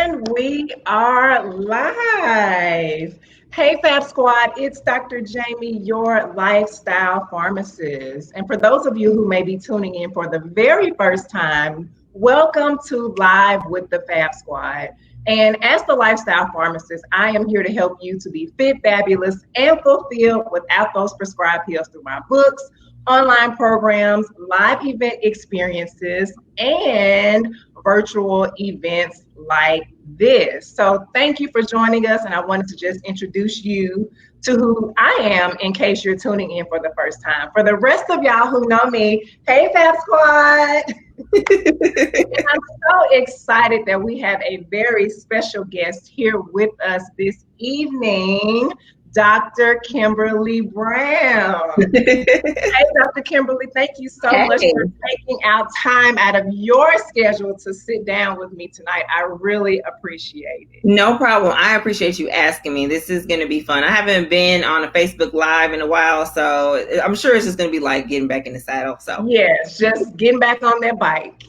And we are live. Hey, Fab Squad, it's Dr. Jamie, your lifestyle pharmacist. And for those of you who may be tuning in for the very first time, welcome to Live with the Fab Squad. And as the lifestyle pharmacist, I am here to help you to be fit, fabulous, and fulfilled without those prescribed pills through my books, online programs, live event experiences, and virtual events like this. So thank you for joining us. And I wanted to just introduce you to who I am in case you're tuning in for the first time. For the rest of y'all who know me, hey Fab Squad. I'm so excited that we have a very special guest here with us this evening, Dr. Kimberly Brown. Hey, Dr. Kimberly, thank you so much for taking out time out of your schedule to sit down with me tonight. I really appreciate it. No problem. I appreciate you asking me. This is going to be fun. I haven't been on a Facebook Live in a while, so I'm sure it's just going to be like getting back in the saddle. So yes, just getting back on that bike.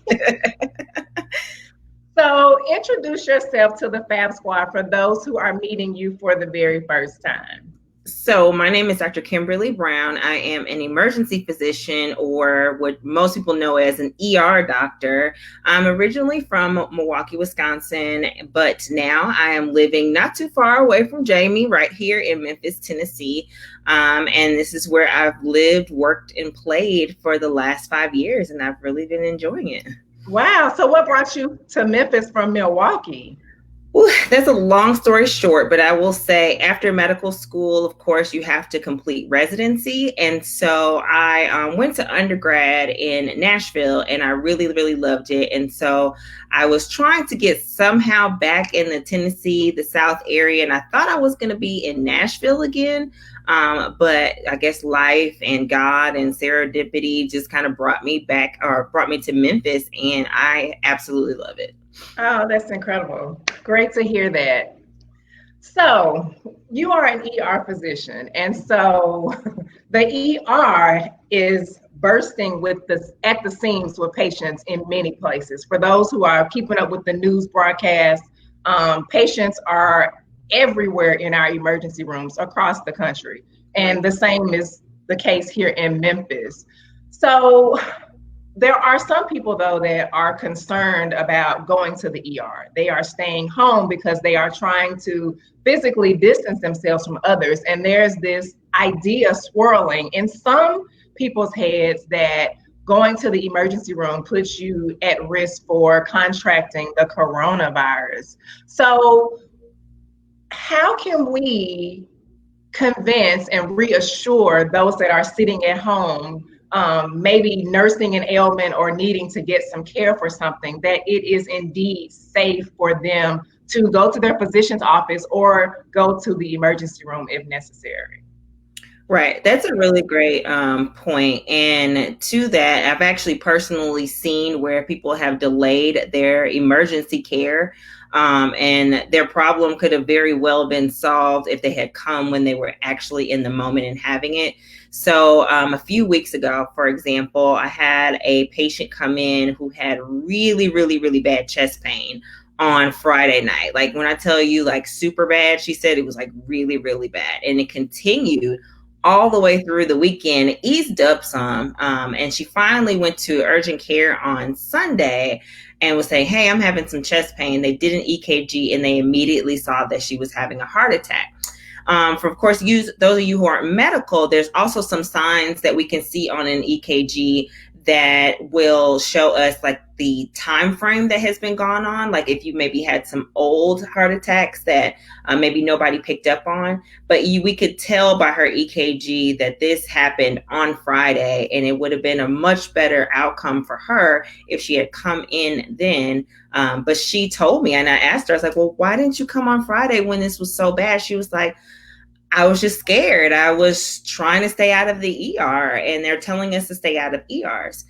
So introduce yourself to the Fab Squad for those who are meeting you for the very first time. So my name is Dr. Kimberly Brown. I am an emergency physician, or what most people know as an ER doctor. I'm originally from Milwaukee, Wisconsin, but now I am living not too far away from Jamie, right here in Memphis, Tennessee. And this is where I've lived, worked, and played for the last 5 years, and I've really been enjoying it. Wow. So what brought you to Memphis from Milwaukee? Ooh, that's a long story short, but I will say after medical school, of course, you have to complete residency. And so I went to undergrad in Nashville, and I really, really loved it. And so I was trying to get somehow back in the Tennessee, the South area, and I thought I was going to be in Nashville again. But I guess life and God and serendipity just kind of brought me back, or brought me to Memphis, and I absolutely love it. Oh, that's incredible. Great to hear that. So you are an ER physician, and so the ER is bursting at the seams with patients in many places. For those who are keeping up with the news broadcast, patients are everywhere in our emergency rooms across the country. And the same is the case here in Memphis. So there are some people, though, that are concerned about going to the ER. They are staying home because they are trying to physically distance themselves from others. And there's this idea swirling in some people's heads that going to the emergency room puts you at risk for contracting the coronavirus. So how can we convince and reassure those that are sitting at home, maybe nursing an ailment or needing to get some care for something, that it is indeed safe for them to go to their physician's office or go to the emergency room if necessary? Right. That's a really great point. And to that, I've actually personally seen where people have delayed their emergency care. And their problem could have very well been solved if they had come when they were actually in the moment and having it. So a few weeks ago, for example, I had a patient come in who had really, really, really bad chest pain on Friday night. Like when I tell you like super bad, she said it was like really, really bad. And it continued all the way through the weekend. It eased up some. And she finally went to urgent care on Sunday and was saying, hey, I'm having some chest pain. They did an EKG and they immediately saw that she was having a heart attack. For, of course, those of you who aren't medical, there's also some signs that we can see on an EKG that will show us like the time frame that has been gone on. Like if you maybe had some old heart attacks that maybe nobody picked up on, but we could tell by her EKG that this happened on Friday, and it would have been a much better outcome for her if she had come in then. But she told me, and I asked her, I was like, well, why didn't you come on Friday when this was so bad? She was like, I was just scared. I was trying to stay out of the ER, and they're telling us to stay out of ERs.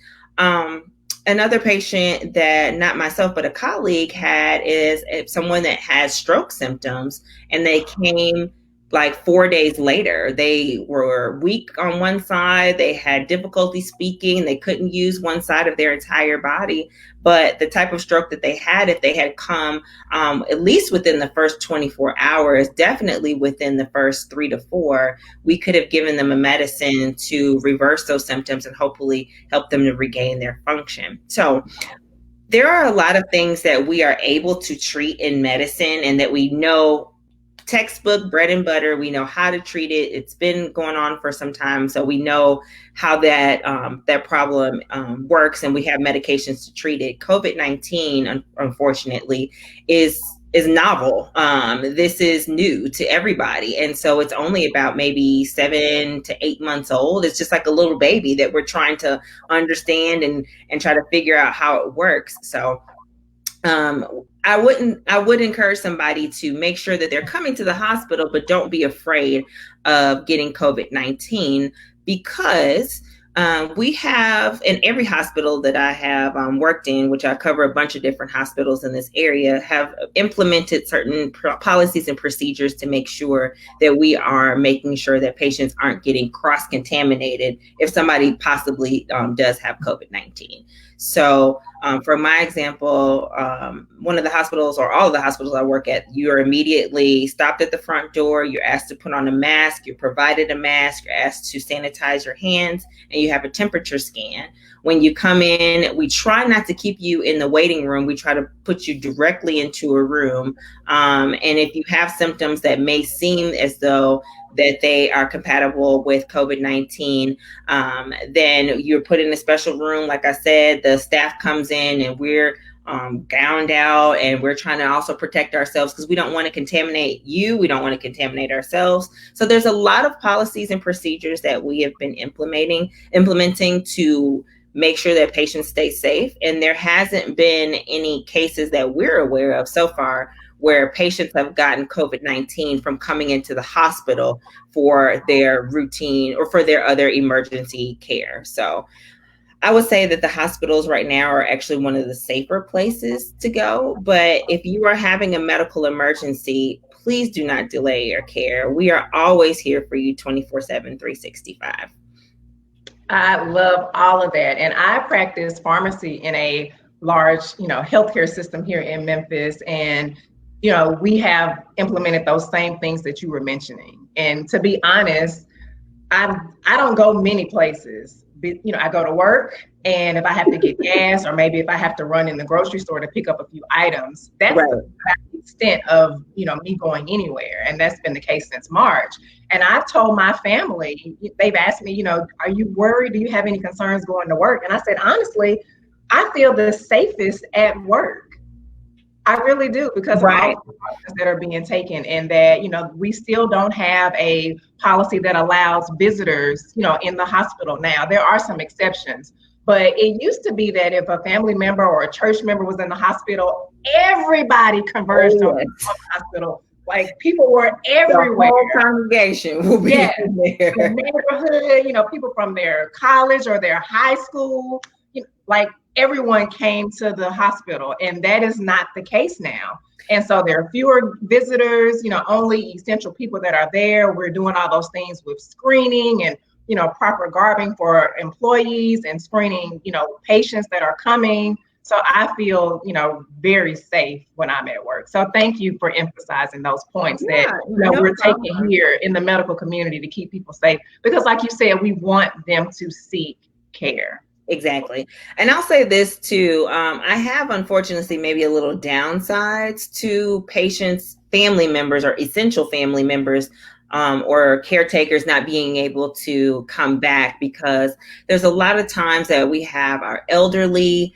Another patient that not myself, but a colleague had is someone that has stroke symptoms, and they came like 4 days later. They were weak on one side, they had difficulty speaking, they couldn't use one side of their entire body. But the type of stroke that they had, if they had come at least within the first 24 hours, definitely within the first 3 to 4, we could have given them a medicine to reverse those symptoms and hopefully help them to regain their function. So there are a lot of things that we are able to treat in medicine and that we know textbook bread and butter. We know how to treat it. It's been going on for some time, so we know how that problem works, and we have medications to treat it. COVID-19, unfortunately, is novel. This is new to everybody, and so it's only about maybe 7 to 8 months old. It's just like a little baby that we're trying to understand and try to figure out how it works. So I would encourage somebody to make sure that they're coming to the hospital, but don't be afraid of getting COVID-19, because we have, in every hospital that I have worked in, which I cover a bunch of different hospitals in this area, have implemented certain policies and procedures to make sure that we are making sure that patients aren't getting cross-contaminated if somebody possibly does have COVID-19. So for my example, one of the hospitals, or all of the hospitals I work at, you are immediately stopped at the front door. You're asked to put on a mask. You're provided a mask. You're asked to sanitize your hands, and you have a temperature scan. When you come in, we try not to keep you in the waiting room. We try to put you directly into a room. And if you have symptoms that may seem as though that they are compatible with COVID-19, then you're put in a special room. Like I said, the staff comes in and we're gowned out, and we're trying to also protect ourselves because we don't want to contaminate you. We don't want to contaminate ourselves. So there's a lot of policies and procedures that we have been implementing to make sure that patients stay safe. And there hasn't been any cases that we're aware of so far where patients have gotten COVID-19 from coming into the hospital for their routine or for their other emergency care. So I would say that the hospitals right now are actually one of the safer places to go. But if you are having a medical emergency, please do not delay your care. We are always here for you 24/7, 365. I love all of that. And I practice pharmacy in a large, healthcare system here in Memphis. And, we have implemented those same things that you were mentioning. And to be honest, I don't go many places. I go to work, and if I have to get gas, or maybe if I have to run in the grocery store to pick up a few items, that's right. The extent of, me going anywhere. And that's been the case since March. And I've told my family, they've asked me, are you worried? Do you have any concerns going to work? And I said, honestly, I feel the safest at work. I really do, because of all the precautions that are being taken, and that, we still don't have a policy that allows visitors, in the hospital now. There are some exceptions, but it used to be that if a family member or a church member was in the hospital, everybody converged on the hospital. Like, people were everywhere. The whole congregation will be there. The neighborhood, people from their college or their high school, like, everyone came to the hospital, and that is not the case now. And so there are fewer visitors, only essential people that are there. We're doing all those things with screening and, proper garbing for employees, and screening, patients that are coming. So I feel, very safe when I'm at work. So thank you for emphasizing those points that we're taking here in the medical community to keep people safe. Because like you said, we want them to seek care. Exactly. And I'll say this too. I have, unfortunately, maybe a little downsides to patients, family members, or essential family members, or caretakers not being able to come back, because there's a lot of times that we have our elderly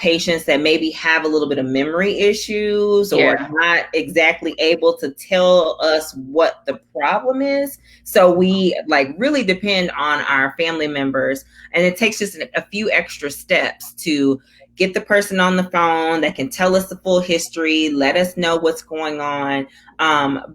patients that maybe have a little bit of memory issues, or not exactly able to tell us what the problem is. So we really depend on our family members, and it takes just a few extra steps to get the person on the phone that can tell us the full history, let us know what's going on.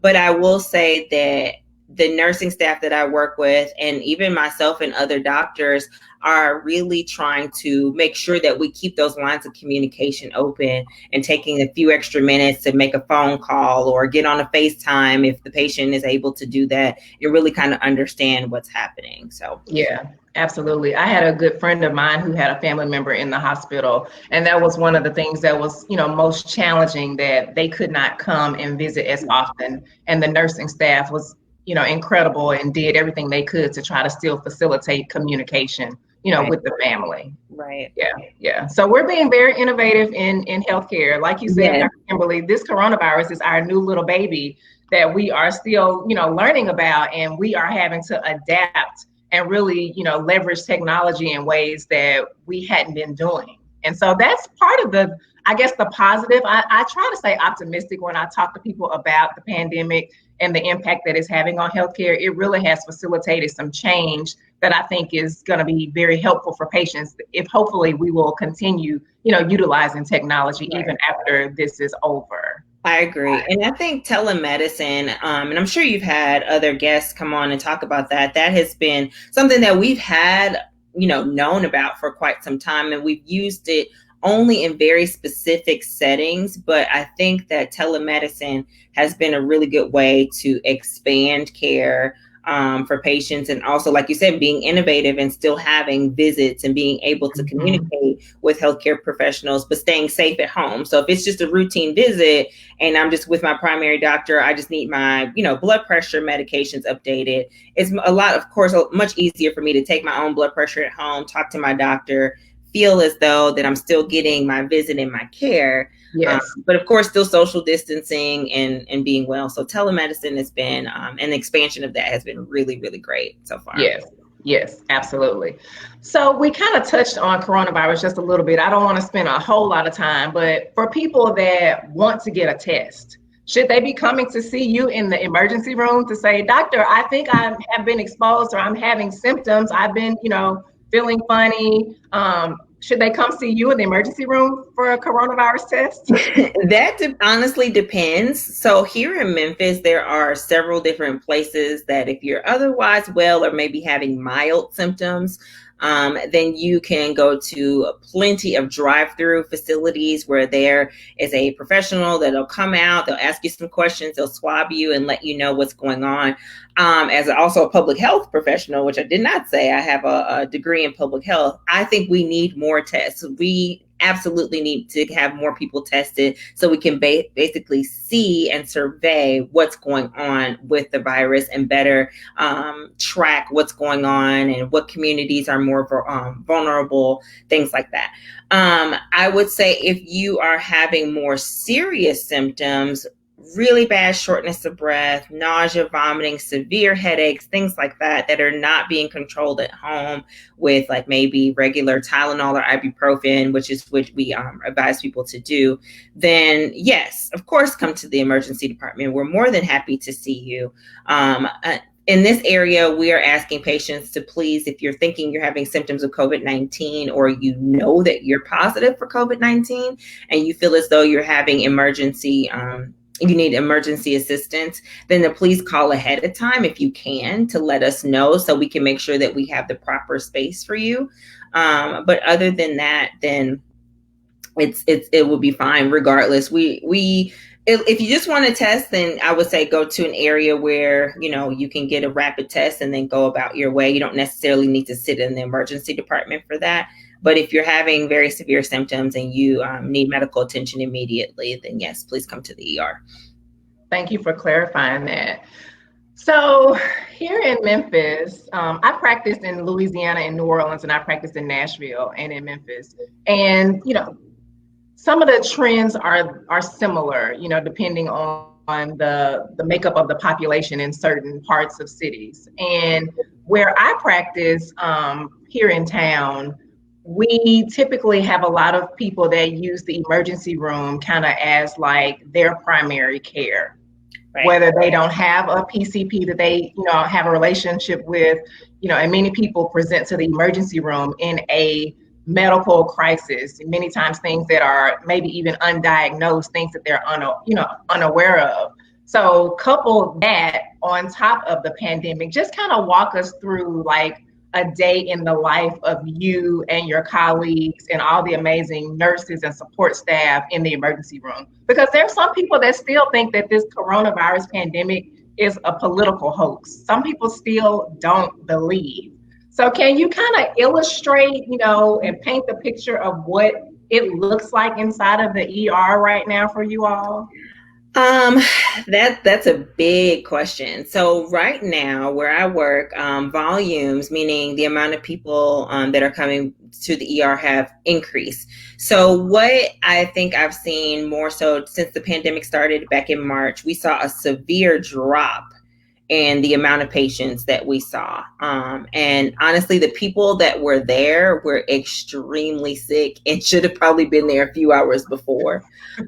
But I will say that the nursing staff that I work with, and even myself and other doctors, are really trying to make sure that we keep those lines of communication open, and taking a few extra minutes to make a phone call or get on a FaceTime if the patient is able to do that, and really kind of understand what's happening. So yeah, absolutely. I had a good friend of mine who had a family member in the hospital, and that was one of the things that was, most challenging, that they could not come and visit as often. And the nursing staff was, incredible, and did everything they could to try to still facilitate communication, right. with the family. Right. Yeah, yeah. So we're being very innovative in healthcare. Like you said, Yes. Dr. Kimberly, this coronavirus is our new little baby that we are still, learning about, and we are having to adapt and really, leverage technology in ways that we hadn't been doing. And so that's part of the, I guess, the positive. I try to stay optimistic when I talk to people about the pandemic and the impact that it's having on healthcare. It really has facilitated some change that I think is going to be very helpful for patients, if hopefully we will continue, utilizing technology even after this is over. I agree. And I think telemedicine, and I'm sure you've had other guests come on and talk about that. That has been something that we've had, known about for quite some time, and we've used it only in very specific settings. But I think that telemedicine has been a really good way to expand care for patients, and also, like you said, being innovative and still having visits and being able to communicate with healthcare professionals, but staying safe at home. So if it's just a routine visit and I'm just with my primary doctor, I just need my, blood pressure medications updated. It's a lot, of course, much easier for me to take my own blood pressure at home, talk to my doctor, feel as though that I'm still getting my visit and my care. Yes. But of course, still social distancing and being well. So telemedicine has been, an expansion of that has been really, really great so far. Yes, absolutely. So we kind of touched on coronavirus just a little bit. I don't want to spend a whole lot of time, but for people that want to get a test, should they be coming to see you in the emergency room to say, doctor, I think I have been exposed, or I'm having symptoms, I've been, feeling funny? Should they come see you in the emergency room for a coronavirus test? That honestly depends. So here in Memphis, there are several different places that if you're otherwise well or maybe having mild symptoms, then you can go to plenty of drive-through facilities where there is a professional that'll come out, they'll ask you some questions, they'll swab you and let you know what's going on. As also a public health professional, which I did not say, I have a degree in public health. I think we need more tests. We absolutely need to have more people tested so we can basically see and survey what's going on with the virus, and better track what's going on and what communities are more vulnerable, things like that. I would say if you are having more serious symptoms, really bad shortness of breath, nausea, vomiting, severe headaches, things like that, that are not being controlled at home with like maybe regular Tylenol or ibuprofen, which is what we advise people to do, then yes, of course, come to the emergency department. We're more than happy to see you. In this area, we are asking patients to please, if you're thinking you're having symptoms of COVID-19, or you know that you're positive for COVID-19 and you feel as though you're having you need emergency assistance, then to please call ahead of time if you can, to let us know so we can make sure that we have the proper space for you. But other than that, then it will be fine regardless. If you just want to test, then I would say go to an area where, you can get a rapid test and then go about your way. You don't necessarily need to sit in the emergency department for that. But if you're having very severe symptoms and you need medical attention immediately, then yes, please come to the ER. Thank you for clarifying that. So here in Memphis, I practiced in Louisiana and New Orleans, and I practiced in Nashville and in Memphis. And, some of the trends are similar, depending on the makeup of the population in certain parts of cities. And where I practice here in town, we typically have a lot of people that use the emergency room kind of as like their primary care. Right. Whether they don't have a PCP that they, have a relationship with, and many people present to the emergency room in a medical crisis, many times things that are maybe even undiagnosed, things that they're unaware of. So couple that on top of the pandemic, just kind of walk us through like a day in the life of you and your colleagues and all the amazing nurses and support staff in the emergency room. Because there's some people that still think that this coronavirus pandemic is a political hoax. Some people still don't believe. So can you kind of illustrate, and paint the picture of what it looks like inside of the ER right now for you all? That's a big question. So right now, where I work, volumes, meaning the amount of people that are coming to the ER, have increased. So what I think I've seen more so since the pandemic started back in March, we saw a severe drop in the amount of patients that we saw. And honestly, the people that were there were extremely sick and should have probably been there a few hours before.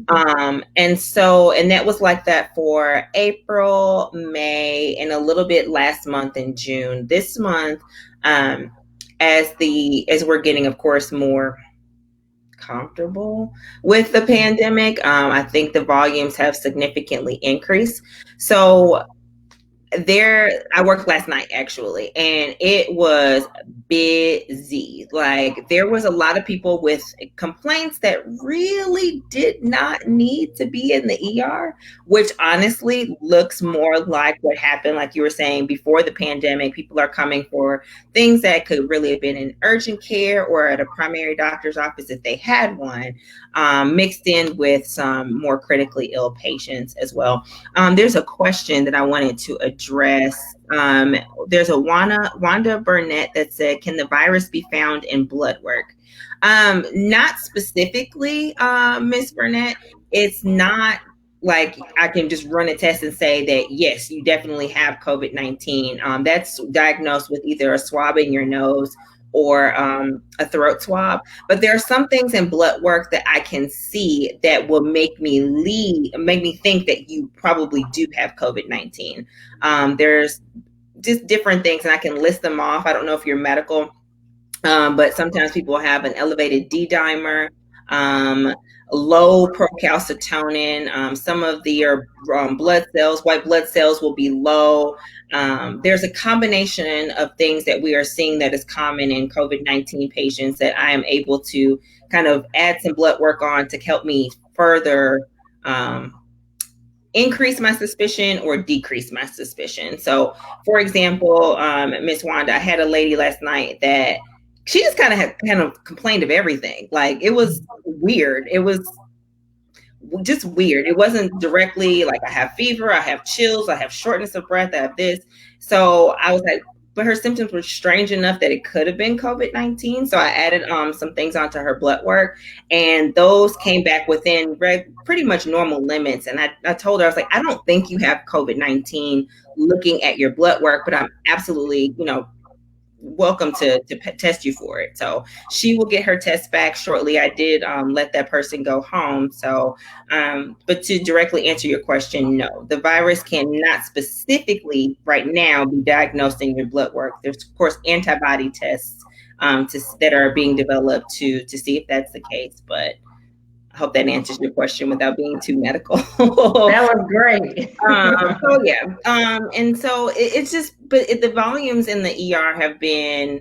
And that was like that for April, May, and a little bit last month in June. This month, as we're getting, of course, more comfortable with the pandemic, I think the volumes have significantly increased. So I worked last night actually, and it was busy. Like there was a lot of people with complaints that really did not need to be in the ER, which honestly looks more like what happened, like you were saying, before the pandemic. People are coming for things that could really have been in urgent care or at a primary doctor's office if they had one, mixed in with some more critically ill patients as well. There's a question that I wanted to address. There's a Wanda Burnett that said, can the virus be found in blood work? Not specifically, Miss Burnett. It's not like I can just run a test and say that, yes, you definitely have COVID-19. That's diagnosed with either a swab in your nose or a throat swab. But there are some things in blood work that I can see that will make me think that you probably do have COVID-19. There's just different things, and I can list them off. I don't know if you're medical, but sometimes people have an elevated D-dimer, low procalcitonin. Some of their blood cells, white blood cells, will be low. There's a combination of things that we are seeing that is common in COVID-19 patients that I am able to kind of add some blood work on to help me further increase my suspicion or decrease my suspicion. So, for example, Miss Wanda, I had a lady last night that she just kind of complained of everything. Like it was weird. It was just weird. It wasn't directly like I have fever, I have chills, I have shortness of breath, I have this. So I was like, but her symptoms were strange enough that it could have been COVID-19. So I added some things onto her blood work, and those came back within pretty much normal limits. And I told her, I was like, I don't think you have COVID-19 looking at your blood work, but I'm absolutely, welcome to test you for it. So she will get her test back shortly. I did let that person go home. So, but to directly answer your question, no, the virus cannot specifically right now be diagnosed in your blood work. There's of course antibody tests that are being developed to see if that's the case. But I hope that answers your question without being too medical. That was great. So yeah. And so it's just, but the volumes in the ER have been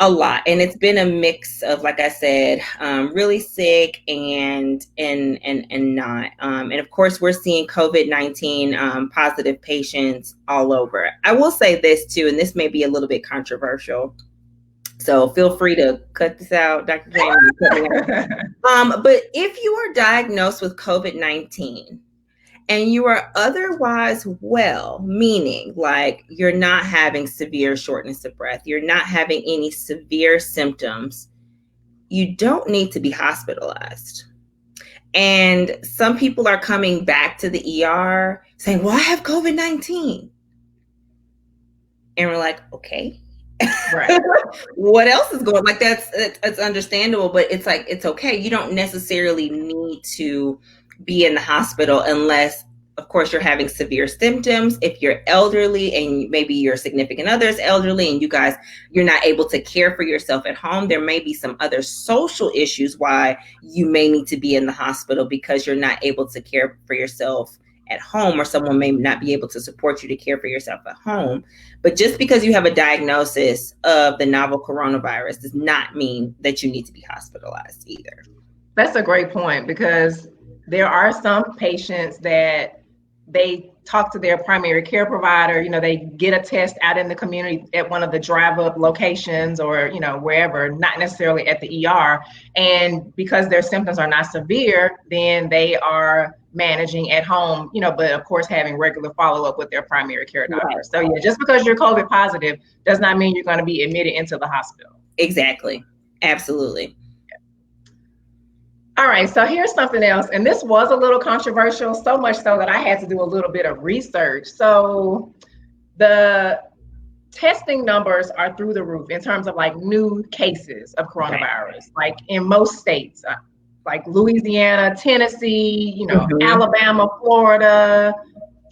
a lot, and it's been a mix of, like I said, really sick and not. And of course, we're seeing COVID-19 positive patients all over. I will say this too, and this may be a little bit controversial, so feel free to cut this out, Dr. James. But if you are diagnosed with COVID-19 and you are otherwise well, meaning like you're not having severe shortness of breath, you're not having any severe symptoms, you don't need to be hospitalized. And some people are coming back to the ER saying, well, I have COVID-19. And we're like, okay. Right. What else is going on? Like that's understandable, but it's like, it's okay. You don't necessarily need to be in the hospital unless, of course, you're having severe symptoms. If you're elderly and maybe your significant other is elderly and you're not able to care for yourself at home, there may be some other social issues why you may need to be in the hospital because you're not able to care for yourself at home, or someone may not be able to support you to care for yourself at home. But just because you have a diagnosis of the novel coronavirus does not mean that you need to be hospitalized either. That's a great point, because there are some patients that they talk to their primary care provider, they get a test out in the community at one of the drive-up locations or, wherever, not necessarily at the ER. And because their symptoms are not severe, then they are managing at home, but of course having regular follow-up with their primary care doctor. Right. So yeah, just because you're COVID positive does not mean you're going to be admitted into the hospital. Exactly. Absolutely. All right, so here's something else, and this was a little controversial, so much so that I had to do a little bit of research. So the testing numbers are through the roof in terms of like new cases of coronavirus, like in most states, like Louisiana, Tennessee, Alabama, Florida,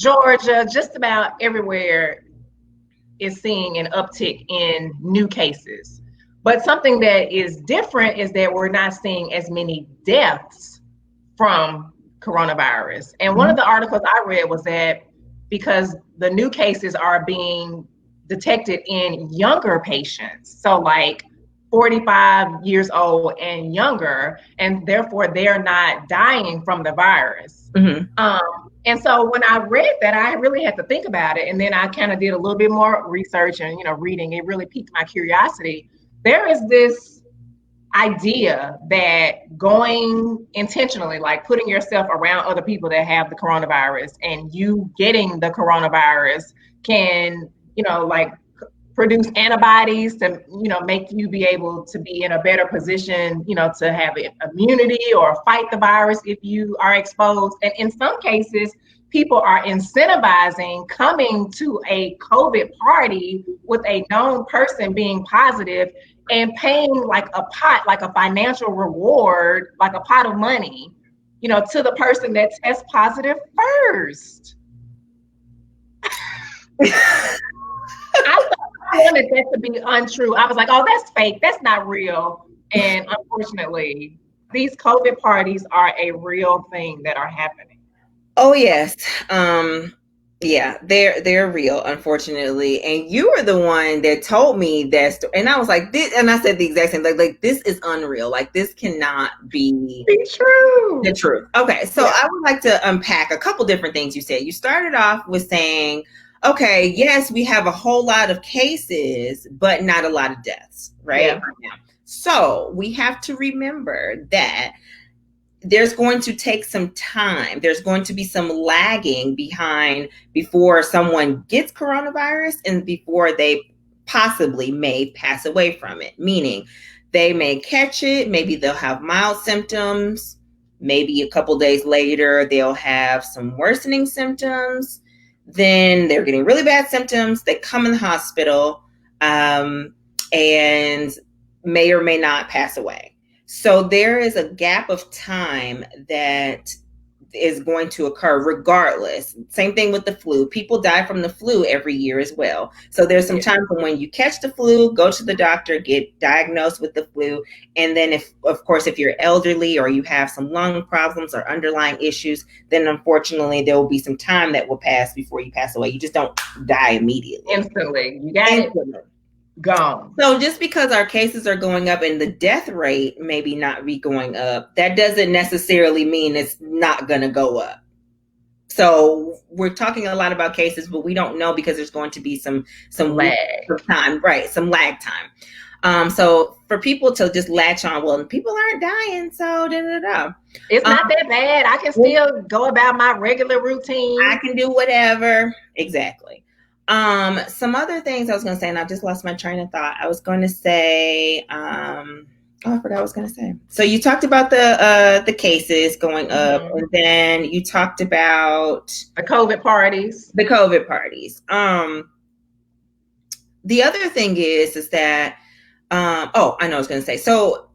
Georgia, just about everywhere is seeing an uptick in new cases. But something that is different is that we're not seeing as many deaths from coronavirus. And one of the articles I read was that because the new cases are being detected in younger patients, so like 45 years old and younger, and therefore they're not dying from the virus. And so when I read that, I really had to think about it. And then I kind of did a little bit more research and, reading. It really piqued my curiosity. There is this idea that going intentionally, like putting yourself around other people that have the coronavirus and you getting the coronavirus can, like produce antibodies to, make you be able to be in a better position, to have immunity or fight the virus if you are exposed. And in some cases, people are incentivizing coming to a COVID party with a known person being positive and paying like a pot, like a financial reward, like a pot of money, to the person that tests positive first. I wanted that to be untrue. I was like, oh, that's fake. That's not real. And unfortunately, these COVID parties are a real thing that are happening. Oh, yes. Yeah, they're real, unfortunately. And you were the one that told me that story. And I was like, this, and I said the exact same, like this is unreal. Like this cannot be true. The truth. Okay. So yeah. I would like to unpack a couple different things you said. You started off with saying, okay, yes, we have a whole lot of cases, but not a lot of deaths, right? Yeah. So we have to remember that there's going to take some time. There's going to be some lagging behind before someone gets coronavirus and before they possibly may pass away from it. Meaning they may catch it. Maybe they'll have mild symptoms. Maybe a couple days later, they'll have some worsening symptoms. Then they're getting really bad symptoms. They come in the hospital and may or may not pass away. So there is a gap of time that is going to occur regardless. Same thing with the flu. People die from the flu every year as well. So there's some time from when you catch the flu, go to the doctor, get diagnosed with the flu. And then if you're elderly or you have some lung problems or underlying issues, then unfortunately there will be some time that will pass before you pass away. You just don't die immediately. Instantly. You got it. Gone. So just because our cases are going up and the death rate maybe not be going up, that doesn't necessarily mean it's not going to go up. So we're talking a lot about cases, but we don't know because there's going to be some lag time, right? Some lag time. So for people to just latch on, well, people aren't dying, so It's not that bad. I can still go about my regular routine. I can do whatever. Exactly. Some other things I was going to say, and I just lost my train of thought. I was going to say, I forgot what I was going to say. So you talked about the cases going up, and then you talked about the COVID parties. The other thing is that, I know I was going to say, so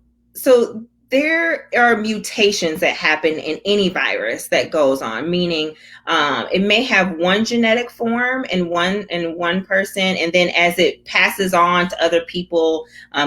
there are mutations that happen in any virus that goes on, meaning it may have one genetic form in one person, and then as it passes on to other people,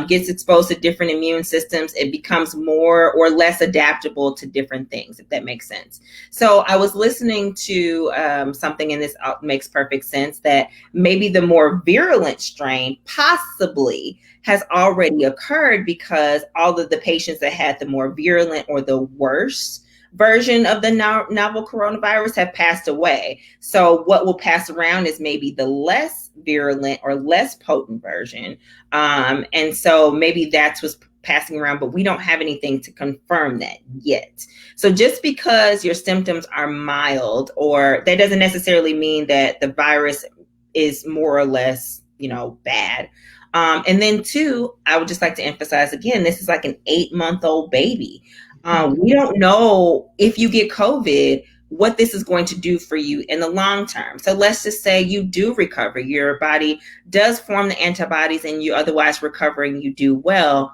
gets exposed to different immune systems, it becomes more or less adaptable to different things, if that makes sense. So I was listening to something, and this makes perfect sense, that maybe the more virulent strain possibly has already occurred because all of the patients that had the more virulent or the worst version of the novel coronavirus have passed away. So what will pass around is maybe the less virulent or less potent version. And so maybe that's what's passing around, but we don't have anything to confirm that yet. So just because your symptoms are mild, or that doesn't necessarily mean that the virus is more or less, bad. And then two, I would just like to emphasize again, this is like an 8-month-old baby. We don't know if you get COVID, what this is going to do for you in the long term. So let's just say you do recover, your body does form the antibodies, and you otherwise recover and you do well.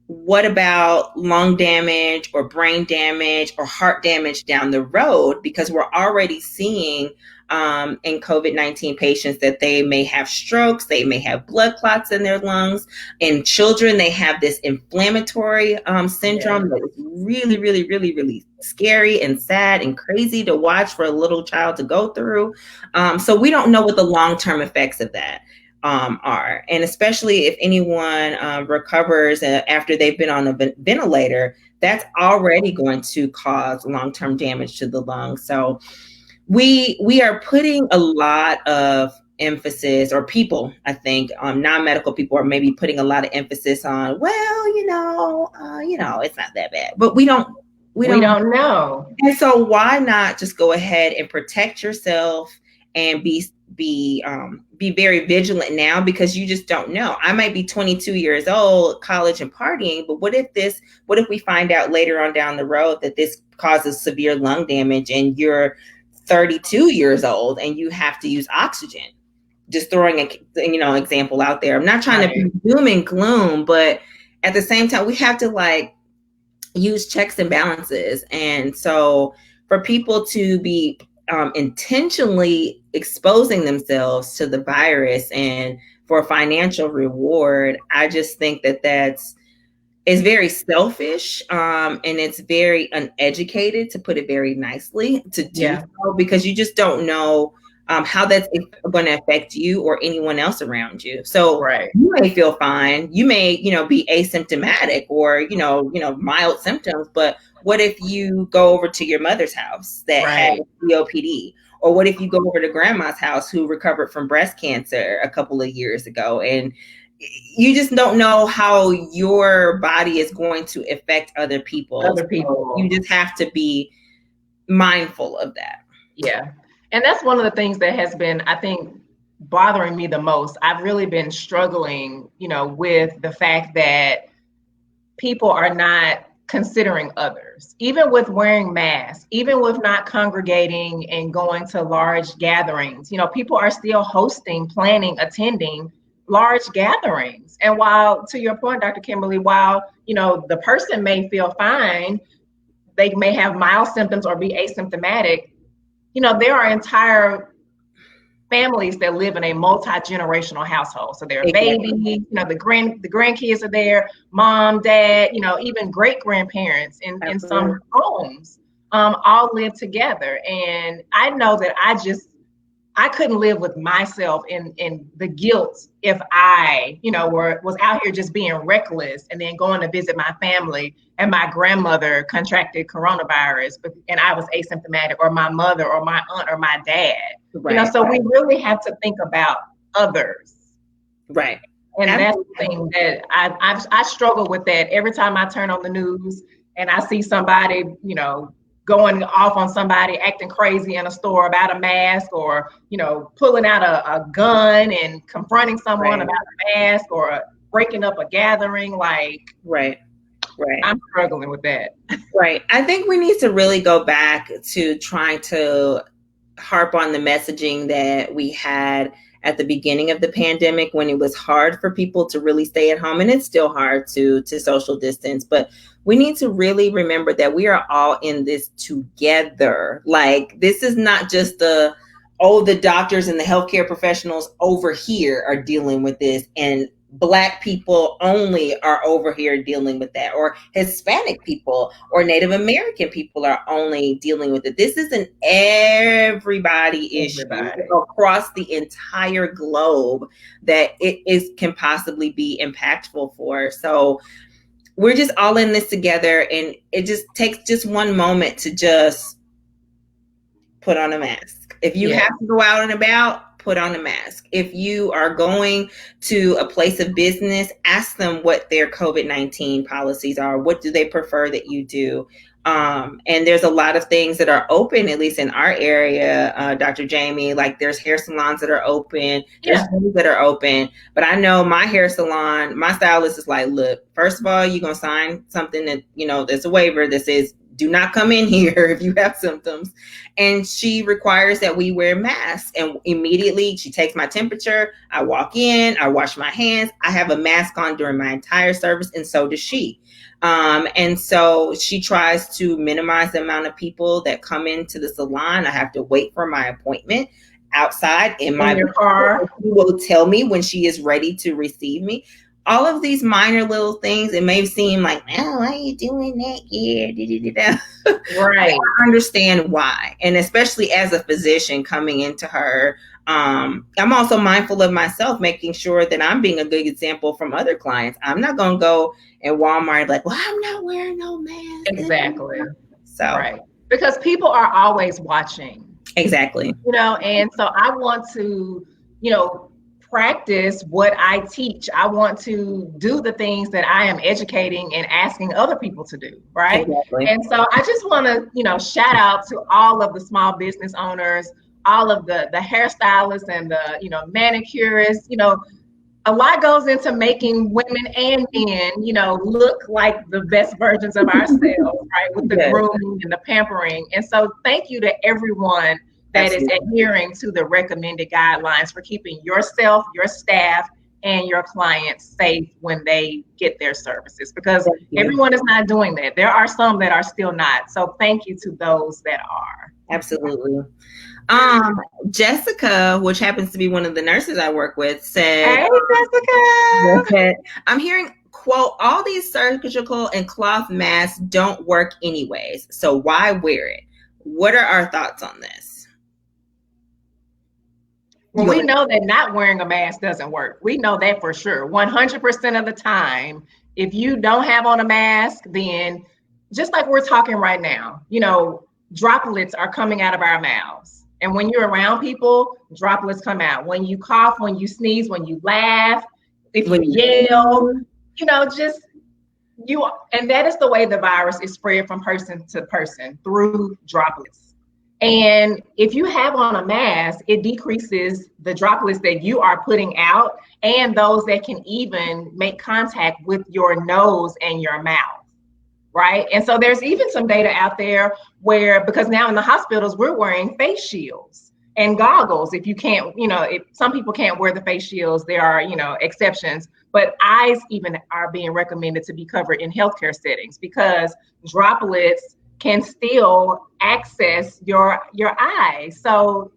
What about lung damage or brain damage or heart damage down the road? Because we're already seeing in COVID-19 patients that they may have strokes, they may have blood clots in their lungs. In children, they have this inflammatory syndrome that is really, really, really, really scary and sad and crazy to watch for a little child to go through. So we don't know what the long-term effects of that are. And especially if anyone recovers after they've been on a ventilator, that's already going to cause long-term damage to the lungs. So we are putting a lot of emphasis, or people, I think, non-medical people are maybe putting a lot of emphasis on, well, it's not that bad, but we don't know. And so why not just go ahead and protect yourself and be very vigilant now, because you just don't know. I might be 22 years old, college and partying, but what if we find out later on down the road that this causes severe lung damage and you're 32 years old and you have to use oxygen? Just throwing a example out there. I'm not trying to be doom and gloom, but at the same time, we have to use checks and balances. And so for people to be intentionally exposing themselves to the virus and for financial reward, I just think that's very selfish, and it's very uneducated, to put it very nicely, to do so, because you just don't know how that's going to affect you or anyone else around you. So you may feel fine, you may be asymptomatic or mild symptoms, but what if you go over to your mother's house that has COPD? Or what if you go over to grandma's house who recovered from breast cancer a couple of years ago? And you just don't know how your body is going to affect other people. So you just have to be mindful of that. Yeah. And that's one of the things that has been, I think, bothering me the most. I've really been struggling, with the fact that people are not considering others, even with wearing masks, even with not congregating and going to large gatherings. People are still hosting, planning, attending large gatherings. And while, to your point, Dr. Kimberly, while, the person may feel fine, they may have mild symptoms or be asymptomatic, there are entire families that live in a multi-generational household. So there are babies, the grandkids are there, mom, dad, even great grandparents in some homes, all live together. And I know that I couldn't live with myself in the guilt if I, was out here just being reckless and then going to visit my family and my grandmother contracted coronavirus, and I was asymptomatic, or my mother or my aunt or my dad. So we really have to think about others. Right. And that's the thing that I struggle with that every time I turn on the news and I see somebody, going off on somebody, acting crazy in a store about a mask, or, pulling out a gun and confronting someone about a mask, or breaking up a gathering. Right. I'm struggling with that. Right. I think we need to really go back to trying to harp on the messaging that we had at the beginning of the pandemic when it was hard for people to really stay at home, and it's still hard to social distance, but we need to really remember that we are all in this together. Like, this is not just the doctors and the healthcare professionals over here are dealing with this, and Black people only are over here dealing with that, or Hispanic people or Native American people are only dealing with it. This is an everybody issue across the entire globe that can possibly be impactful for. So we're just all in this together, and it just takes just one moment to just put on a mask. If you have to go out and about, put on a mask. If you are going to a place of business, ask them what their COVID-19 policies are. What do they prefer that you do? And there's a lot of things that are open, at least in our area, Dr. Jamie, like there's hair salons that are open, there's things that are open. But I know my hair salon, my stylist is like, look, first of all, you're going to sign something that, there's a waiver that says, do not come in here if you have symptoms. And she requires that we wear masks. And immediately she takes my temperature. I walk in, I wash my hands. I have a mask on during my entire service, and so does she. And so she tries to minimize the amount of people that come into the salon. I have to wait for my appointment outside in my car. She will tell me when she is ready to receive me. All of these minor little things, it may seem like, oh, why are you doing that? Yeah, right. I understand why. And especially as a physician coming into her, I'm also mindful of myself, making sure that I'm being a good example from other clients. I'm not going to go in Walmart like, well, I'm not wearing no mask. Exactly. So, right. Because people are always watching. Exactly. And so I want to, practice what I teach. I want to do the things that I am educating and asking other people to do, right? Exactly. And so I just want to, shout out to all of the small business owners, all of the hairstylists and the, manicurists. A lot goes into making women and men, look like the best versions of ourselves, right? With the grooming and the pampering. And so thank you to everyone that is adhering to the recommended guidelines for keeping yourself, your staff, and your clients safe when they get their services, because everyone is not doing that. There are some that are still not. So thank you to those that are. Absolutely. Jessica, which happens to be one of the nurses I work with, said, "Hey, Jessica, I'm hearing, quote, all these surgical and cloth masks don't work anyways. So why wear it? What are our thoughts on this?" Well, we know that not wearing a mask doesn't work. We know that for sure. 100% of the time, if you don't have on a mask, then just like we're talking right now, droplets are coming out of our mouths. And when you're around people, droplets come out. When you cough, when you sneeze, when you laugh, if you yell, and that is the way the virus is spread from person to person, through droplets. And if you have on a mask, it decreases the droplets that you are putting out and those that can even make contact with your nose and your mouth, right? And so there's even some data out there where, because now in the hospitals, we're wearing face shields and goggles. If you can't, if some people can't wear the face shields, there are, exceptions, but eyes even are being recommended to be covered in healthcare settings, because droplets can still access your eyes. So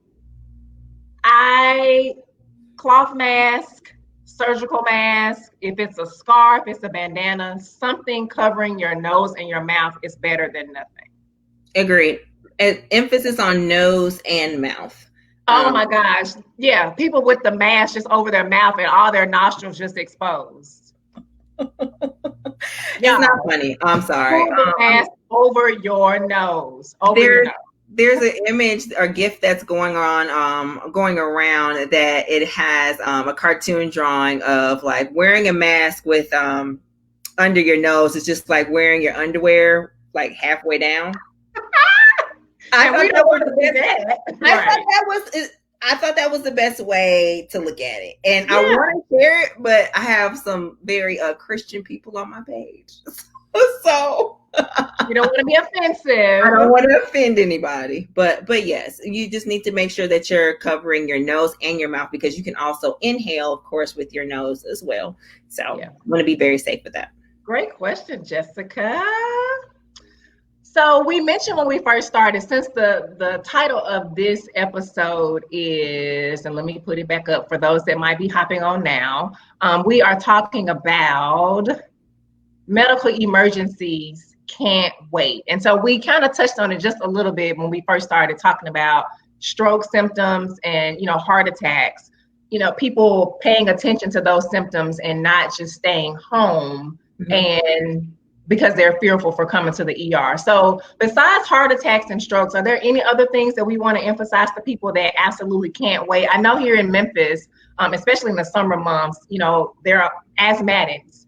cloth mask, surgical mask, if it's a scarf, it's a bandana, something covering your nose and your mouth is better than nothing. Agreed. Emphasis on nose and mouth. Oh my gosh. Yeah. People with the mask just over their mouth and all their nostrils just exposed. It's not funny. I'm sorry. Mask over your nose. There's an image or GIF that's going around that it has a cartoon drawing of like wearing a mask with under your nose. It's just like wearing your underwear like halfway down. I thought that was the best way to look at it. And I want to share it, but I have some very Christian people on my page. So You don't want to be offensive. I don't want to offend anybody, but yes, you just need to make sure that you're covering your nose and your mouth, because you can also inhale, of course, with your nose as well. So Yeah. want to be very safe with that. Great question, Jessica. So we mentioned when we first started, since the title of this episode is, and let me put it back up for those that might be hopping on now, we are talking about medical emergencies can't wait. And so we kind of touched on it just a little bit when we first started talking about stroke symptoms and, heart attacks, people paying attention to those symptoms and not just staying home and because they're fearful for coming to the ER. So besides heart attacks and strokes, are there any other things that we want to emphasize to people that absolutely can't wait? I know here in Memphis, especially in the summer months, there are asthmatics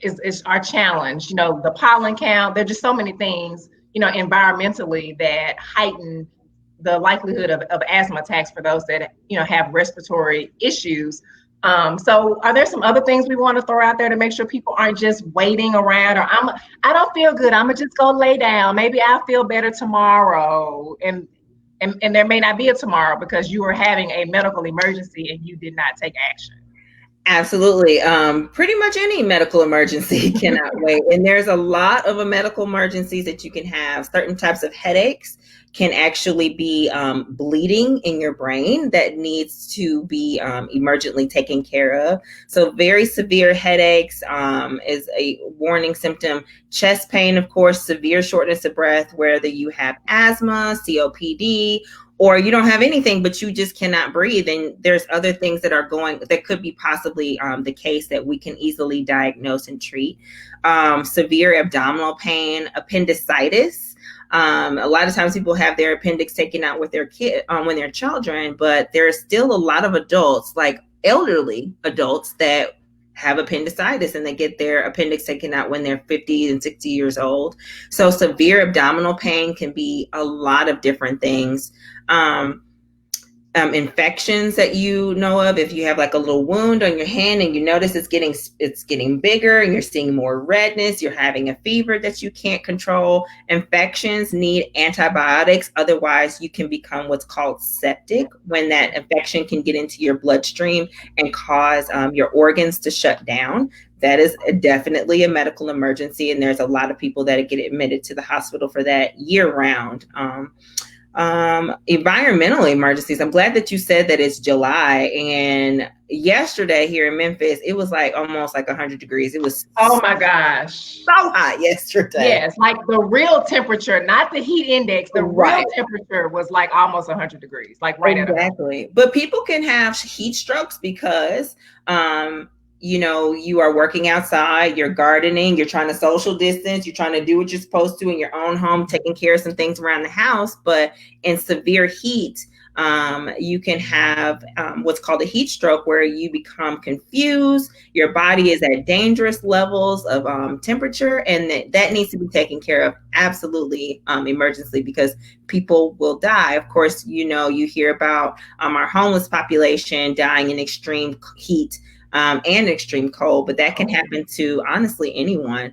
is our challenge. The pollen count, there's just so many things, environmentally that heighten the likelihood of asthma attacks for those that, have respiratory issues. So are there some other things we want to throw out there to make sure people aren't just waiting around, or I don't feel good, I'm gonna just go lay down, maybe I'll feel better tomorrow, and there may not be a tomorrow because you are having a medical emergency and you did not take action? Absolutely. Pretty much any medical emergency cannot wait. And there's a lot of medical emergencies that you can have. Certain types of headaches can actually be bleeding in your brain that needs to be emergently taken care of. So very severe headaches is a warning symptom. Chest pain, of course, severe shortness of breath, whether you have asthma, COPD, or you don't have anything, but you just cannot breathe. And there's other things that could be possibly the case that we can easily diagnose and treat. Severe abdominal pain, appendicitis. A lot of times people have their appendix taken out with their kid when they're children, but there's still a lot of adults, like elderly adults, that have appendicitis and they get their appendix taken out when they're 50 and 60 years old. So severe abdominal pain can be a lot of different things. Infections that you know of, if you have like a little wound on your hand and you notice it's getting bigger and you're seeing more redness, you're having a fever that you can't control. Infections need antibiotics, otherwise you can become what's called septic, when that infection can get into your bloodstream and cause your organs to shut down. That is definitely a medical emergency, and there's a lot of people that get admitted to the hospital for that year round. Environmental emergencies. I'm glad that you said that it's July, and yesterday here in Memphis, it was like almost like 100 degrees. It was oh my gosh, so hot yesterday. Yes, like the real temperature, not the heat index. The real temperature was like almost 100 degrees, like right at 100. But people can have heat strokes because you are working outside, you're gardening, you're trying to social distance, you're trying to do what you're supposed to in your own home, taking care of some things around the house. But in severe heat, you can have what's called a heat stroke, where you become confused. Your body is at dangerous levels of temperature, and that needs to be taken care of absolutely emergency, because people will die. Of course, you hear about our homeless population dying in extreme heat and extreme cold, but that can happen to honestly anyone.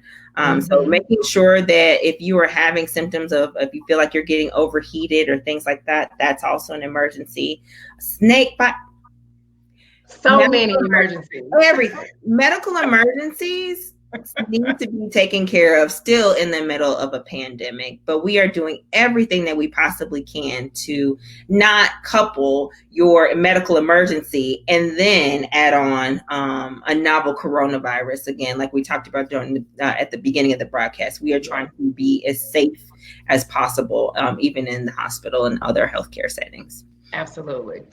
So making sure that if you are having symptoms if you feel like you're getting overheated or things like that, that's also an emergency. Snake bite. So many emergencies. Everything. Medical emergencies need to be taken care of still in the middle of a pandemic, but we are doing everything that we possibly can to not couple your medical emergency and then add on a novel coronavirus. Again, like we talked about at the beginning of the broadcast, we are trying to be as safe as possible, even in the hospital and other healthcare settings. Absolutely.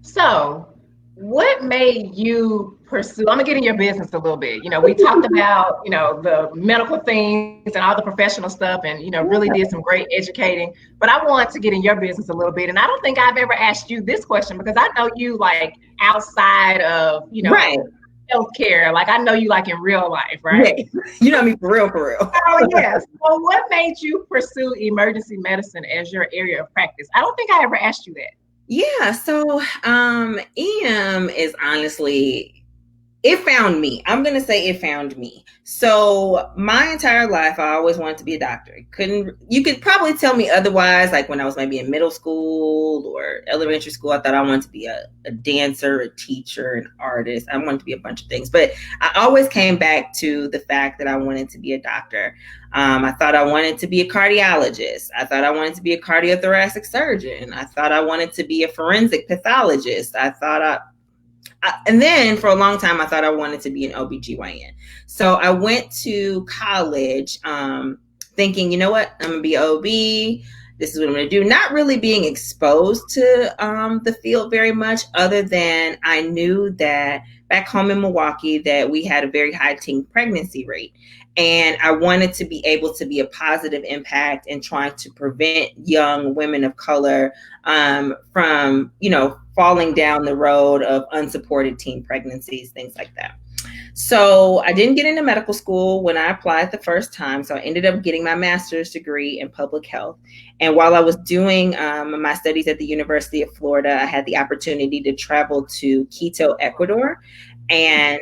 So what made you pursue, I'm gonna get in your business a little bit. We talked about, the medical things and all the professional stuff, and, really did some great educating, but I want to get in your business a little bit. And I don't think I've ever asked you this question, because I know you like outside of, right, healthcare. Like I know you like in real life, right? Yeah. You know me for real. Oh yes. Well, what made you pursue emergency medicine as your area of practice? I don't think I ever asked you that. Yeah, so EM is honestly, It found me. I'm going to say it found me. So my entire life, I always wanted to be a doctor. You could probably tell me otherwise. Like when I was maybe in middle school or elementary school, I thought I wanted to be a dancer, a teacher, an artist. I wanted to be a bunch of things, but I always came back to the fact that I wanted to be a doctor. I thought I wanted to be a cardiologist. I thought I wanted to be a cardiothoracic surgeon. I thought I wanted to be a forensic pathologist. And then for a long time, I thought I wanted to be an OBGYN. So I went to college thinking, you know what, I'm going to be OB. This is what I'm going to do. Not really being exposed to the field very much, other than I knew that back home in Milwaukee that we had a very high teen pregnancy rate. And I wanted to be able to be a positive impact in trying to prevent young women of color from, falling down the road of unsupported teen pregnancies, things like that. So I didn't get into medical school when I applied the first time. So I ended up getting my master's degree in public health. And while I was doing my studies at the University of Florida, I had the opportunity to travel to Quito, Ecuador. And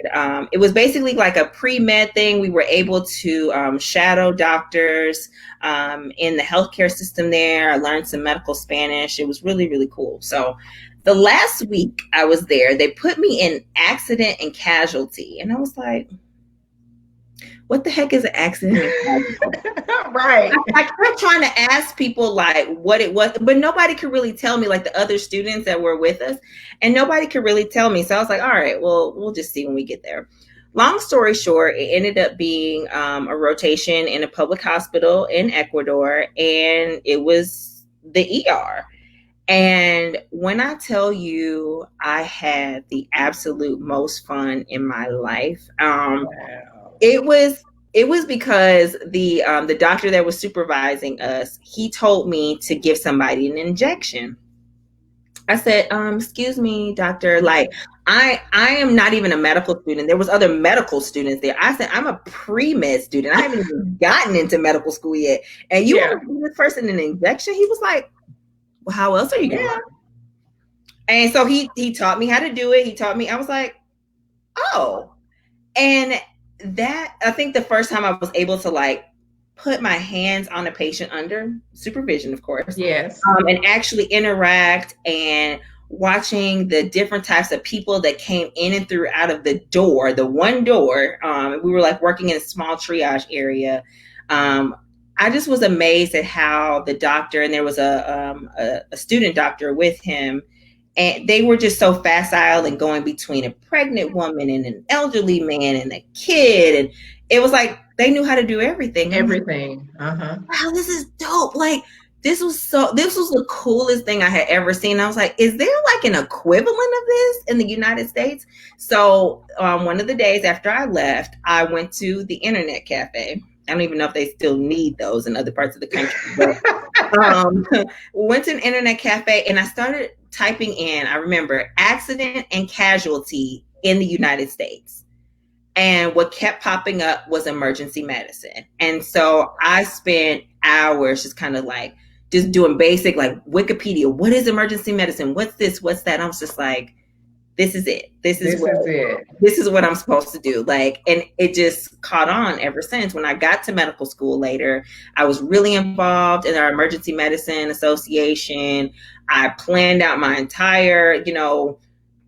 it was basically like a pre-med thing. We were able to shadow doctors in the healthcare system there. I learned some medical Spanish. It was really, really cool. So the last week I was there, they put me in accident and casualty. And I was like, what the heck is an accident and casualty? Right. I kept trying to ask people like what it was, but nobody could really tell me, like the other students that were with us, and nobody could really tell me. So I was like, all right, well, we'll just see when we get there. Long story short, it ended up being a rotation in a public hospital in Ecuador, and it was the ER. And when I tell you I had the absolute most fun in my life, Wow. it was because the doctor that was supervising us, he told me to give somebody an injection. I said, excuse me, doctor, like I am not even a medical student. There was other medical students there. I said, I'm a pre-med student. I haven't even gotten into medical school yet. And you want to give this person an injection? He was like, well, how else are you going to? And so he taught me how to do it. He taught me, I was like, oh. And that, I think the first time I was able to like put my hands on a patient under supervision, of course. Yes. And actually interact and watching the different types of people that came in and through out of the door, the one door. We were like working in a small triage area. I just was amazed at how the doctor, and there was a student doctor with him, and they were just so facile and going between a pregnant woman and an elderly man and a kid. And it was like they knew how to do everything. Everything. Uh-huh. Wow, this is dope. Like this was the coolest thing I had ever seen. I was like, is there like an equivalent of this in the United States? So one of the days after I left, I went to the internet cafe. I don't even know if they still need those in other parts of the country. But, went to an internet cafe and I started typing in, I remember, accident and casualty in the United States. And what kept popping up was emergency medicine. And so I spent hours just kind of like just doing basic like Wikipedia. What is emergency medicine? What's this? What's that? I was just like, this is it. This is what I'm supposed to do. Like, and it just caught on ever since. When I got to medical school later, I was really involved in our emergency medicine association. I planned out my entire,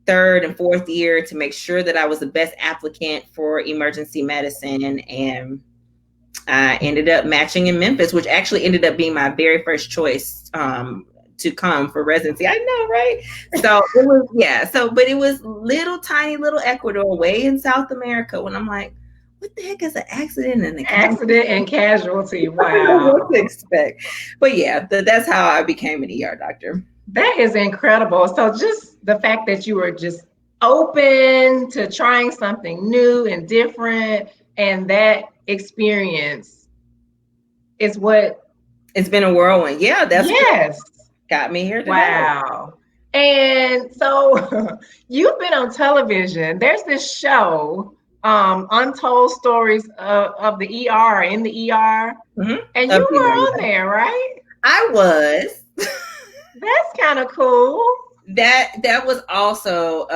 third and fourth year to make sure that I was the best applicant for emergency medicine. And I ended up matching in Memphis, which actually ended up being my very first choice to come for residency. I know, right? So it was, but it was tiny little Ecuador way in South America when I'm like, what the heck is an accident and casualty? Wow. I don't know what to expect. But yeah, that's how I became an ER doctor. That is incredible. So just the fact that you were just open to trying something new and different, and that experience is what it's been a whirlwind. Yeah, that's yes. Got me here today. Wow. And so you've been on television. There's this show, Untold Stories of the ER, in the ER. Mm-hmm. And you were on there, right? I was. That's kind of cool. that was also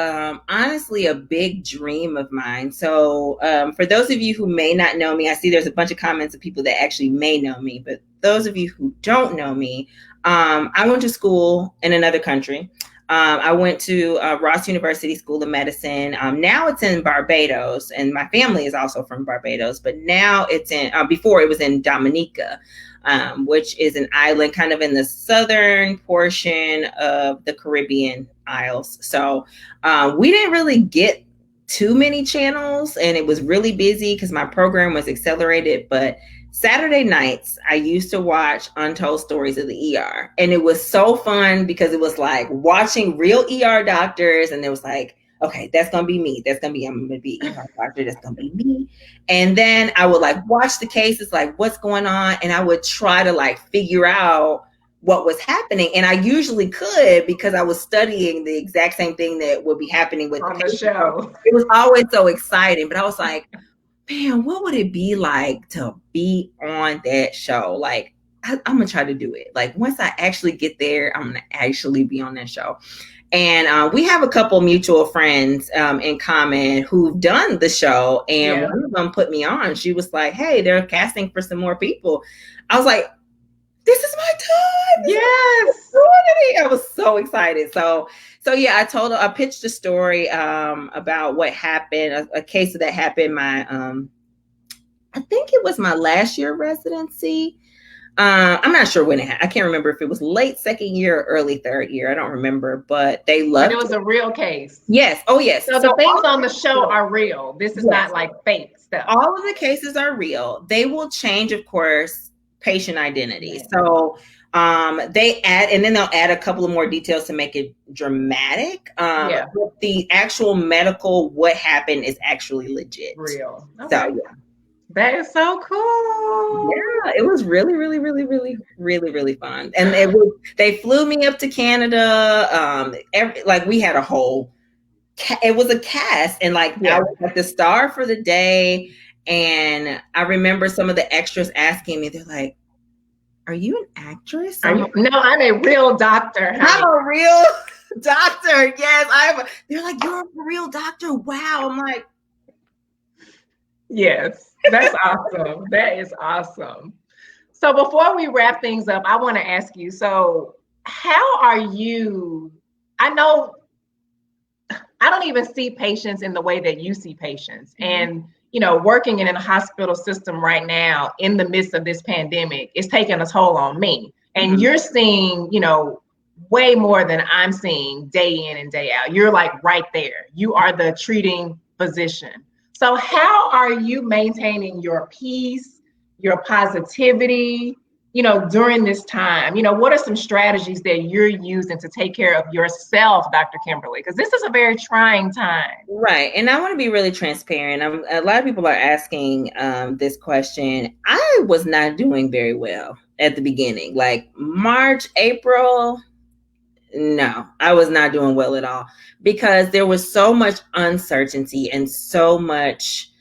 honestly a big dream of mine. So for those of you who may not know me, I see there's a bunch of comments of people that actually may know me, but those of you who don't know me, I went to school in another country. I went to Ross University School of Medicine. Now it's in Barbados, and my family is also from Barbados, but now it's in, before it was in Dominica, which is an island kind of in the southern portion of the Caribbean Isles. So we didn't really get too many channels, and it was really busy because my program was accelerated, but Saturday nights, I used to watch Untold Stories of the ER. And it was so fun because it was like watching real ER doctors. And it was like, okay, that's going to be me. I'm going to be an ER doctor. That's going to be me. And then I would like watch the cases, like what's going on. And I would try to like figure out what was happening. And I usually could because I was studying the exact same thing that would be happening with on the show. It was always so exciting. But I was like, man, what would it be like to be on that show? Like, I'm gonna try to do it. Like, once I actually get there, I'm gonna actually be on that show. And we have a couple mutual friends in common who've done the show, and one of them put me on. She was like, "Hey, they're casting for some more people." I was like, "This is my time!" Yes, I was so excited. So yeah, I pitched a story about what happened, a case that happened my I think it was my last year residency. I'm not sure when it happened. I can't remember if it was late second year or early third year. I don't remember, but they loved it. It was a real case. Yes. Oh, yes. So the things on the show are real. This is not like fake stuff. All of the cases are real. They will change, of course, patient identity. So they add, and then they'll add a couple of more details to make it dramatic. But the actual medical, what happened is actually legit. Real. Okay. So yeah. That is so cool. Yeah, it was really, really, really, really, really, really fun. And they flew me up to Canada. Like we had a whole, it was a cast, and like I was like the star for the day. And I remember some of the extras asking me, they're like, "Are you an actress?" No, I'm a real doctor. I'm a real doctor. Yes, they're like, "You're a real doctor." Wow. I'm like, yes. That's awesome. That is awesome. So before we wrap things up, I want to ask you, so how are you, I know I don't even see patients in the way that you see patients. And, you know, working in a hospital system right now in the midst of this pandemic is taking a toll on me. And you're seeing, you know, way more than I'm seeing day in and day out. You're like right there. You are the treating physician. So how are you maintaining your peace, your positivity, you know, during this time? You know, what are some strategies that you're using to take care of yourself, Dr. Kimberly? Because this is a very trying time. Right. And I want to be really transparent. A lot of people are asking this question. I was not doing very well at the beginning, like March, April. No, I was not doing well at all because there was so much uncertainty and so much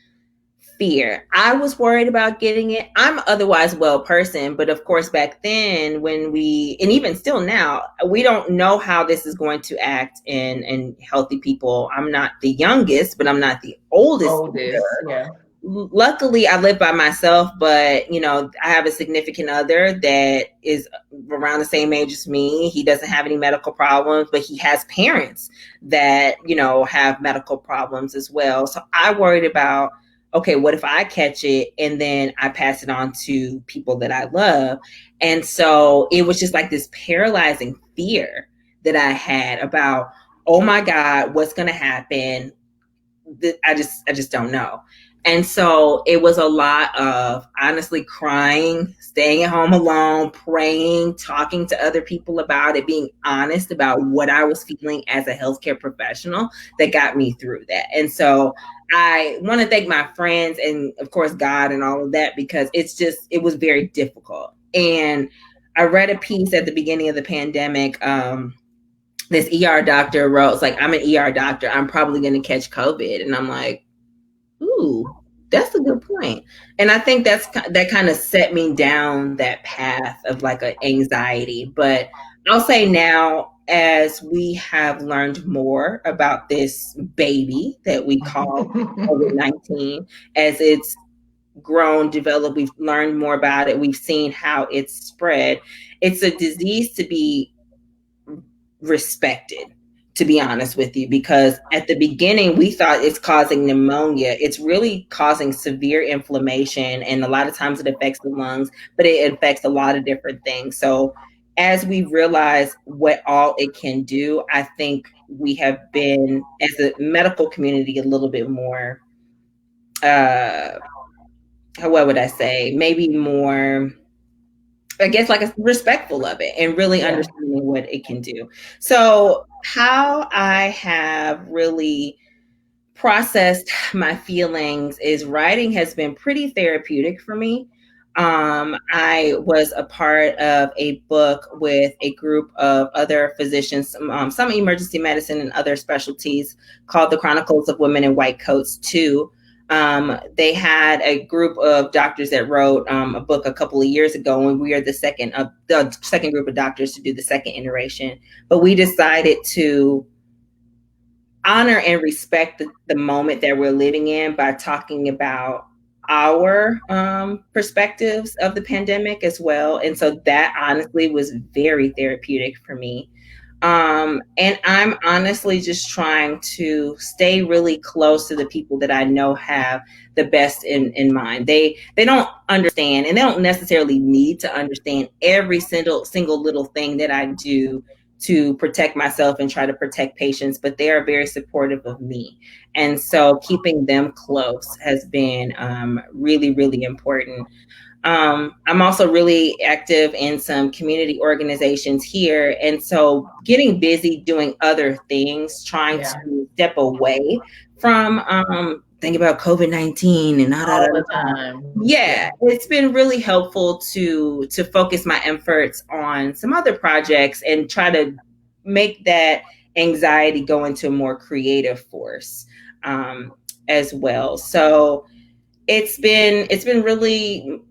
fear. I was worried about getting it. I'm otherwise well person, but of course back then and even still now, we don't know how this is going to act in healthy people. I'm not the youngest, but I'm not the oldest. Yeah. Luckily, I live by myself, but, you know, I have a significant other that is around the same age as me. He doesn't have any medical problems, but he has parents that, you know, have medical problems as well. So I worried about, okay, what if I catch it and then I pass it on to people that I love? And so it was just like this paralyzing fear that I had about, oh my God, what's going to happen? I just don't know. And so it was a lot of honestly crying, staying at home alone, praying, talking to other people about it, being honest about what I was feeling as a healthcare professional that got me through that. And so I want to thank my friends and of course God and all of that, because it was very difficult. And I read a piece at the beginning of the pandemic. This ER doctor wrote, it's like, I'm an ER doctor. I'm probably going to catch COVID. And I'm like, ooh, that's a good point. And I think that kind of set me down that path of like an anxiety. But I'll say now, as we have learned more about this baby that we call COVID-19, as it's grown, developed, we've learned more about it, we've seen how it's spread. It's a disease to be respected, to be honest with you, because at the beginning we thought it's causing pneumonia. It's really causing severe inflammation, and a lot of times it affects the lungs, but it affects a lot of different things. So as we realize what all it can do, I think we have been, as a medical community, a little bit more what would I say, maybe more, I guess, like, respectful of it and really understanding what it can do. So how I have really processed my feelings is writing has been pretty therapeutic for me. I was a part of a book with a group of other physicians, some emergency medicine and other specialties, called The Chronicles of Women in White Coats 2. They had a group of doctors that wrote a book a couple of years ago, and we are the second group of doctors to do the second iteration. But we decided to honor and respect the moment that we're living in by talking about our perspectives of the pandemic as well. And so that honestly was very therapeutic for me. And I'm honestly just trying to stay really close to the people that I know have the best in mind. They don't understand, and they don't necessarily need to understand every single little thing that I do to protect myself and try to protect patients, but they are very supportive of me. And so keeping them close has been really, really important. I'm also really active in some community organizations here. And so getting busy doing other things, trying to step away from thinking about COVID-19 and all the time. Yeah, it's been really helpful to focus my efforts on some other projects and try to make that anxiety go into a more creative force as well. So it's really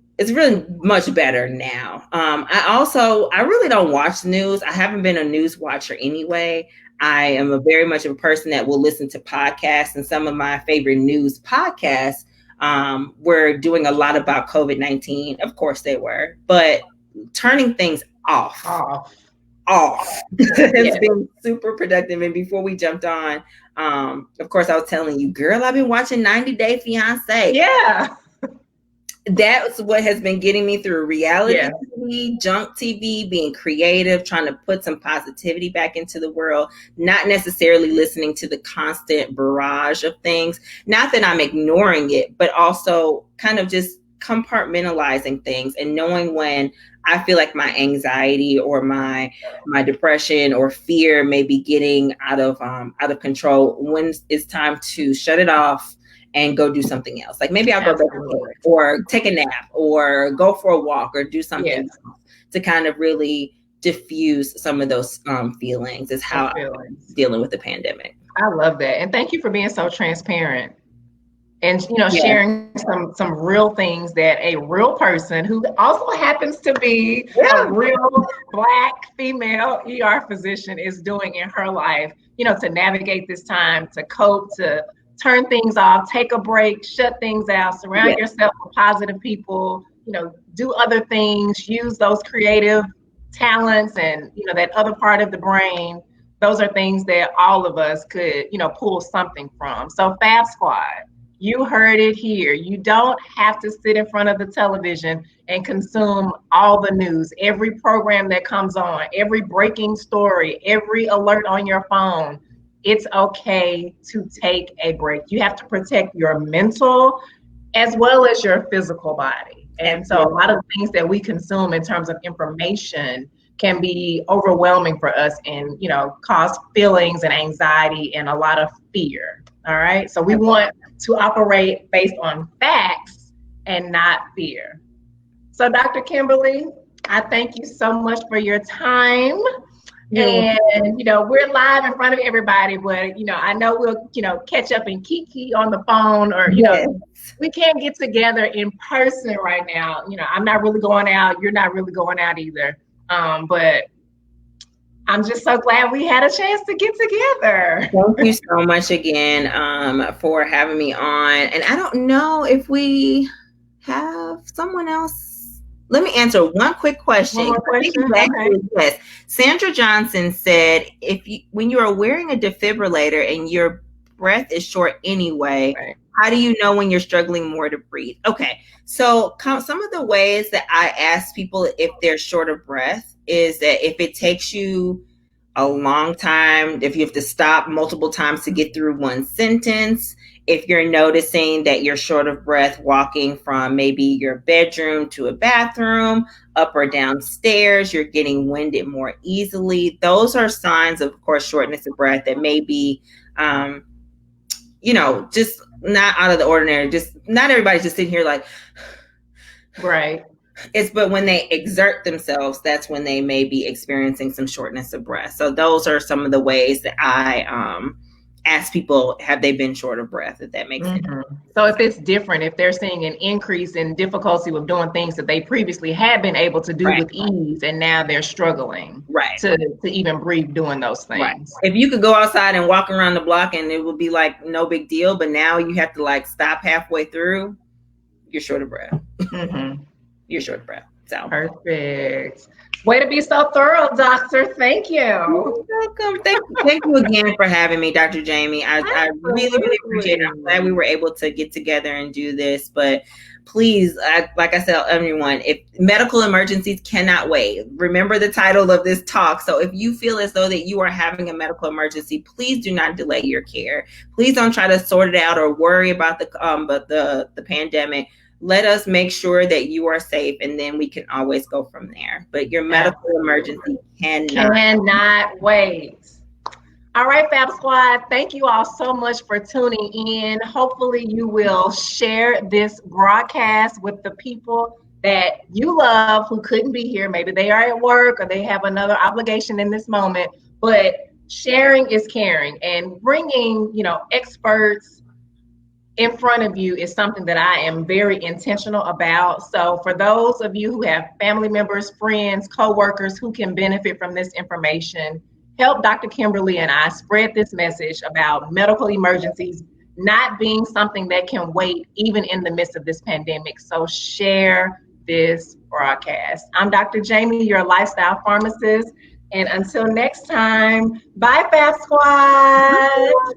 much better now. I really don't watch the news. I haven't been a news watcher anyway. I am very much of a person that will listen to podcasts, and some of my favorite news podcasts were doing a lot about COVID-19. Of course they were, but turning things off has been super productive. And before we jumped on, of course I was telling you, girl, I've been watching 90 Day Fiancé. Yeah. That's what has been getting me through reality TV, junk TV, being creative, trying to put some positivity back into the world, not necessarily listening to the constant barrage of things. Not that I'm ignoring it, but also kind of just compartmentalizing things and knowing when I feel like my anxiety or my depression or fear may be getting out of control, when it's time to shut it off and go do something else. Like maybe I'll go back to work or take a nap or go for a walk or do something else to kind of really diffuse some of those feelings is how I'm dealing with the pandemic. I love that. And thank you for being so transparent and, sharing some real things that a real person who also happens to be a real Black female ER physician is doing in her life, to navigate this time, to cope, to turn things off, take a break, shut things out, surround yourself with positive people, do other things, use those creative talents and, that other part of the brain. Those are things that all of us could, pull something from. So Fab Squad, you heard it here. You don't have to sit in front of the television and consume all the news, every program that comes on, every breaking story, every alert on your phone. It's okay to take a break. You have to protect your mental as well as your physical body. And so a lot of things that we consume in terms of information can be overwhelming for us and, cause feelings and anxiety and a lot of fear. All right. So we want to operate based on facts and not fear. So Dr. Kimberly, I thank you so much for your time. And, we're live in front of everybody, but, I know we'll, catch up and kiki on the phone or, we can't get together in person right now. I'm not really going out. You're not really going out either. But I'm just so glad we had a chance to get together. Thank you so much again for having me on. And I don't know if we have someone else. Let me answer one quick question. One more question? Exactly, okay. Yes. Sandra Johnson said, when you are wearing a defibrillator and your breath is short anyway, right, how do you know when you're struggling more to breathe? Okay. So some of the ways that I ask people if they're short of breath is that if it takes you a long time, if you have to stop multiple times to get through one sentence, if you're noticing that you're short of breath walking from maybe your bedroom to a bathroom, up or downstairs, you're getting winded more easily. Those are signs of course, shortness of breath that may be, just not out of the ordinary. Just not everybody's just sitting here like, right. But when they exert themselves, that's when they may be experiencing some shortness of breath. So those are some of the ways that I ask people, have they been short of breath, if that makes sense. So if it's different, if they're seeing an increase in difficulty with doing things that they previously had been able to do with ease, and now they're struggling to even breathe doing those things. Right. If you could go outside and walk around the block and it would be like no big deal, but now you have to like stop halfway through, you're short of breath. You're short of breath. So perfect. Way to be so thorough, doctor. Thank you. You're welcome. Thank you again for having me, Dr. Jamie. I really, really appreciate it. I'm glad we were able to get together and do this. But please, like I said, everyone, if medical emergencies cannot wait, remember the title of this talk. So if you feel as though that you are having a medical emergency, please do not delay your care. Please don't try to sort it out or worry about the pandemic. Let us make sure that you are safe, and then we can always go from there. But your medical emergency cannot wait. All right, Fab Squad, thank you all so much for tuning in. Hopefully you will share this broadcast with the people that you love who couldn't be here. Maybe they are at work or they have another obligation in this moment, but sharing is caring, and bringing, experts in front of you is something that I am very intentional about. So for those of you who have family members, friends, coworkers who can benefit from this information, help Dr. Kimberly and I spread this message about medical emergencies not being something that can wait even in the midst of this pandemic. So share this broadcast. I'm Dr. Jamie, your lifestyle pharmacist. And until next time, bye, Fab Squad.